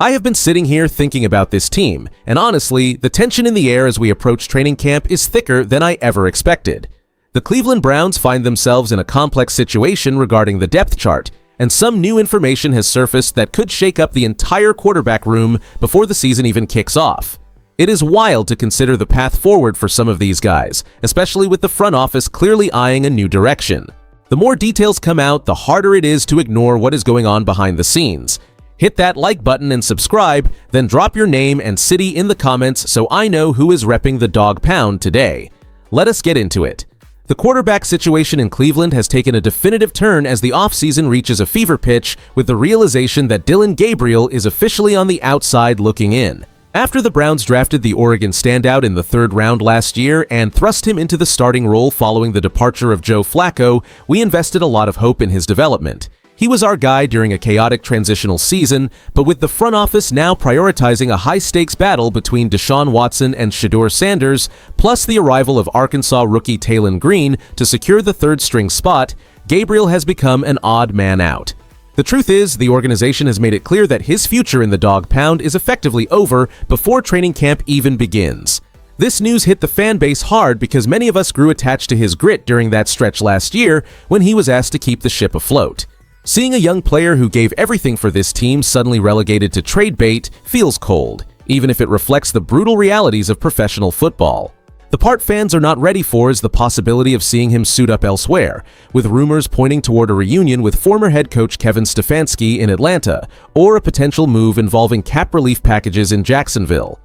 I have been sitting here thinking about this team, and honestly, the tension in the air as we approach training camp is thicker than I ever expected. The Cleveland Browns find themselves in a complex situation regarding the depth chart, and some new information has surfaced that could shake up the entire quarterback room before the season even kicks off. It is wild to consider the path forward for some of these guys, especially with the front office clearly eyeing a new direction. The more details come out, the harder it is to ignore what is going on behind the scenes. Hit that like button and subscribe, then drop your name and city in the comments so I know who is repping the Dawg Pound today. Let us get into it. The quarterback situation in Cleveland has taken a definitive turn as the offseason reaches a fever pitch with the realization that Dillon Gabriel is officially on the outside looking in. After the Browns drafted the Oregon standout in the 3rd round last year and thrust him into the starting role following the departure of Joe Flacco, we invested a lot of hope in his development. He was our guy during a chaotic transitional season, but with the front office now prioritizing a high-stakes battle between Deshaun Watson and Shedeur Sanders, plus the arrival of Arkansas rookie Taylen Green to secure the 3rd-string spot, Gabriel has become an odd man out. The truth is, the organization has made it clear that his future in the Dawg Pound is effectively over before training camp even begins. This news hit the fan base hard because many of us grew attached to his grit during that stretch last year when he was asked to keep the ship afloat. Seeing a young player who gave everything for this team suddenly relegated to trade bait feels cold, even if it reflects the brutal realities of professional football. The part fans are not ready for is the possibility of seeing him suit up elsewhere, with rumors pointing toward a reunion with former head coach Kevin Stefanski in Atlanta, or a potential move involving cap relief packages in Jacksonville.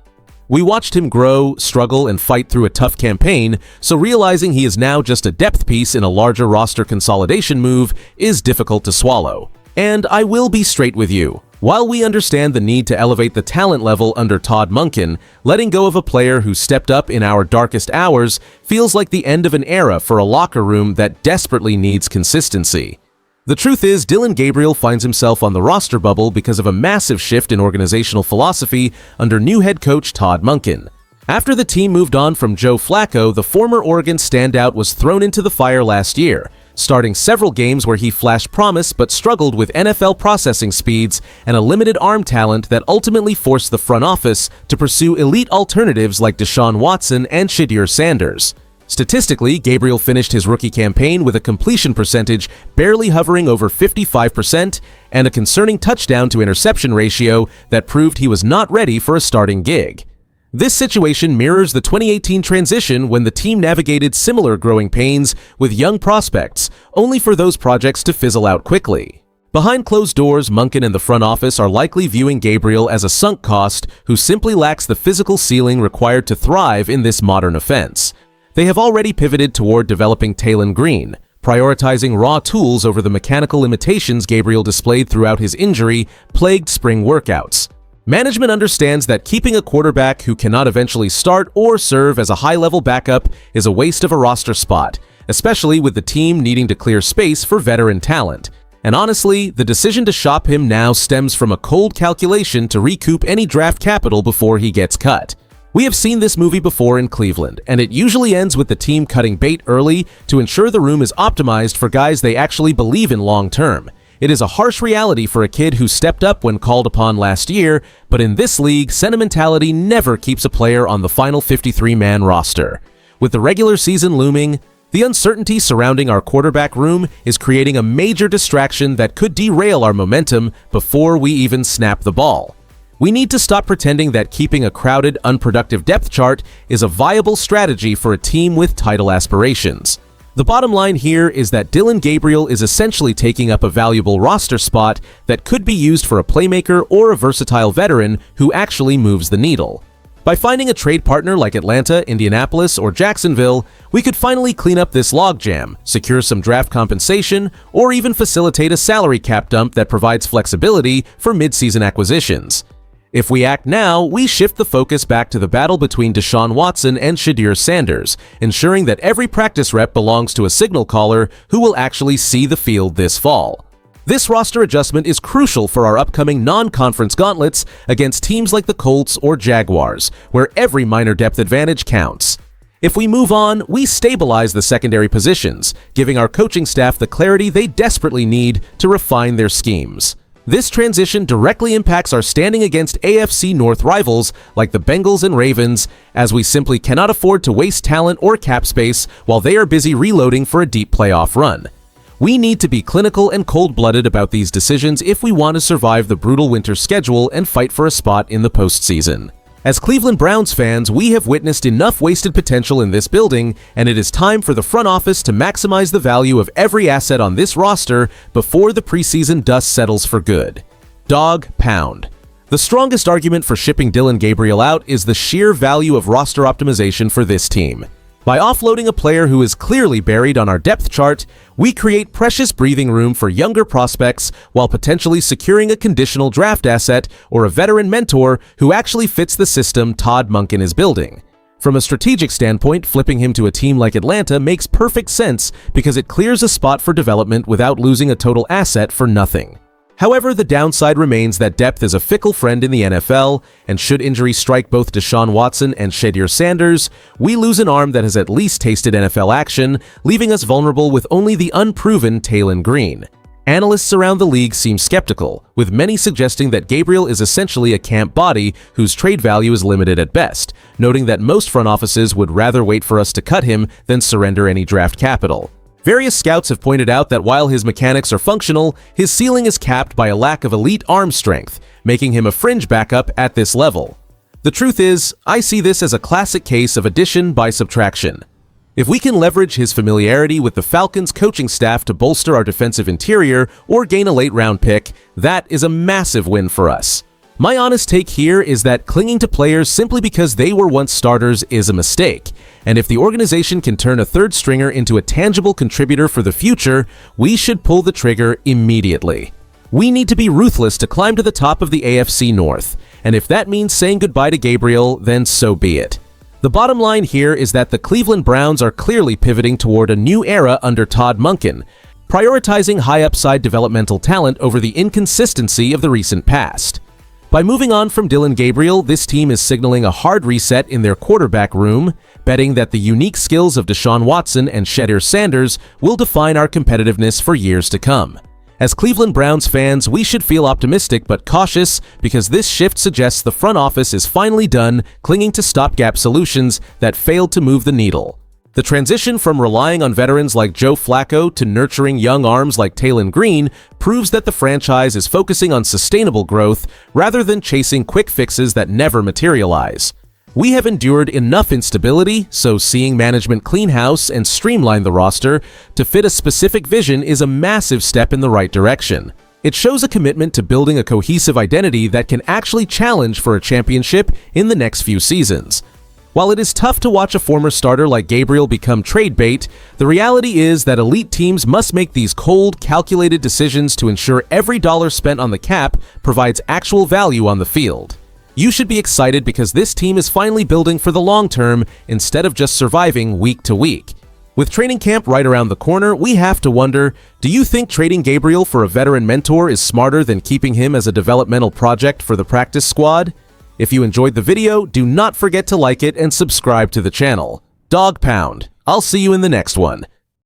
We watched him grow, struggle, and fight through a tough campaign, so realizing he is now just a depth piece in a larger roster consolidation move is difficult to swallow. And I will be straight with you. While we understand the need to elevate the talent level under Todd Monken, letting go of a player who stepped up in our darkest hours feels like the end of an era for a locker room that desperately needs consistency. The truth is, Dillon Gabriel finds himself on the roster bubble because of a massive shift in organizational philosophy under new head coach Todd Monken. After the team moved on from Joe Flacco, the former Oregon standout was thrown into the fire last year, starting several games where he flashed promise but struggled with NFL processing speeds and a limited arm talent that ultimately forced the front office to pursue elite alternatives like Deshaun Watson and Shedeur Sanders. Statistically, Gabriel finished his rookie campaign with a completion percentage barely hovering over 55% and a concerning touchdown-to-interception ratio that proved he was not ready for a starting gig. This situation mirrors the 2018 transition when the team navigated similar growing pains with young prospects, only for those projects to fizzle out quickly. Behind closed doors, Monken and the front office are likely viewing Gabriel as a sunk cost who simply lacks the physical ceiling required to thrive in this modern offense. They have already pivoted toward developing Taylen Green, prioritizing raw tools over the mechanical limitations Gabriel displayed throughout his injury-plagued spring workouts. Management understands that keeping a quarterback who cannot eventually start or serve as a high-level backup is a waste of a roster spot, especially with the team needing to clear space for veteran talent. And honestly, the decision to shop him now stems from a cold calculation to recoup any draft capital before he gets cut. We have seen this movie before in Cleveland, and it usually ends with the team cutting bait early to ensure the room is optimized for guys they actually believe in long-term. It is a harsh reality for a kid who stepped up when called upon last year, but in this league, sentimentality never keeps a player on the final 53-man roster. With the regular season looming, the uncertainty surrounding our quarterback room is creating a major distraction that could derail our momentum before we even snap the ball. We need to stop pretending that keeping a crowded, unproductive depth chart is a viable strategy for a team with title aspirations. The bottom line here is that Dillon Gabriel is essentially taking up a valuable roster spot that could be used for a playmaker or a versatile veteran who actually moves the needle. By finding a trade partner like Atlanta, Indianapolis, or Jacksonville, we could finally clean up this logjam, secure some draft compensation, or even facilitate a salary cap dump that provides flexibility for mid-season acquisitions. If we act now, we shift the focus back to the battle between Deshaun Watson and Shedeur Sanders, ensuring that every practice rep belongs to a signal caller who will actually see the field this fall. This roster adjustment is crucial for our upcoming non-conference gauntlets against teams like the Colts or Jaguars, where every minor depth advantage counts. If we move on, we stabilize the secondary positions, giving our coaching staff the clarity they desperately need to refine their schemes. This transition directly impacts our standing against AFC North rivals like the Bengals and Ravens, as we simply cannot afford to waste talent or cap space while they are busy reloading for a deep playoff run. We need to be clinical and cold-blooded about these decisions if we want to survive the brutal winter schedule and fight for a spot in the postseason. As Cleveland Browns fans, we have witnessed enough wasted potential in this building, and it is time for the front office to maximize the value of every asset on this roster before the preseason dust settles for good. Dawg Pound. The strongest argument for shipping Dillon Gabriel out is the sheer value of roster optimization for this team. By offloading a player who is clearly buried on our depth chart, we create precious breathing room for younger prospects while potentially securing a conditional draft asset or a veteran mentor who actually fits the system Todd Monken is building. From a strategic standpoint, flipping him to a team like Atlanta makes perfect sense because it clears a spot for development without losing a total asset for nothing. However, the downside remains that depth is a fickle friend in the NFL, and should injury strike both Deshaun Watson and Shedeur Sanders, we lose an arm that has at least tasted NFL action, leaving us vulnerable with only the unproven Taylon Green. Analysts around the league seem skeptical, with many suggesting that Gabriel is essentially a camp body whose trade value is limited at best, noting that most front offices would rather wait for us to cut him than surrender any draft capital. Various scouts have pointed out that while his mechanics are functional, his ceiling is capped by a lack of elite arm strength, making him a fringe backup at this level. The truth is, I see this as a classic case of addition by subtraction. If we can leverage his familiarity with the Falcons' coaching staff to bolster our defensive interior or gain a late-round pick, that is a massive win for us. My honest take here is that clinging to players simply because they were once starters is a mistake, and if the organization can turn a third stringer into a tangible contributor for the future, we should pull the trigger immediately. We need to be ruthless to climb to the top of the AFC North, and if that means saying goodbye to Gabriel, then so be it. The bottom line here is that the Cleveland Browns are clearly pivoting toward a new era under Todd Monken, prioritizing high-upside developmental talent over the inconsistency of the recent past. By moving on from Dillon Gabriel, this team is signaling a hard reset in their quarterback room, betting that the unique skills of Deshaun Watson and Shedeur Sanders will define our competitiveness for years to come. As Cleveland Browns fans, we should feel optimistic but cautious because this shift suggests the front office is finally done clinging to stopgap solutions that failed to move the needle. The transition from relying on veterans like Joe Flacco to nurturing young arms like Taylon Green proves that the franchise is focusing on sustainable growth rather than chasing quick fixes that never materialize. We have endured enough instability, so seeing management clean house and streamline the roster to fit a specific vision is a massive step in the right direction. It shows a commitment to building a cohesive identity that can actually challenge for a championship in the next few seasons. While it is tough to watch a former starter like Gabriel become trade bait, the reality is that elite teams must make these cold, calculated decisions to ensure every dollar spent on the cap provides actual value on the field. You should be excited because this team is finally building for the long term instead of just surviving week to week. With training camp right around the corner, we have to wonder, do you think trading Gabriel for a veteran mentor is smarter than keeping him as a developmental project for the practice squad? If you enjoyed the video, do not forget to like it and subscribe to the channel. Dawg Pound. I'll see you in the next one.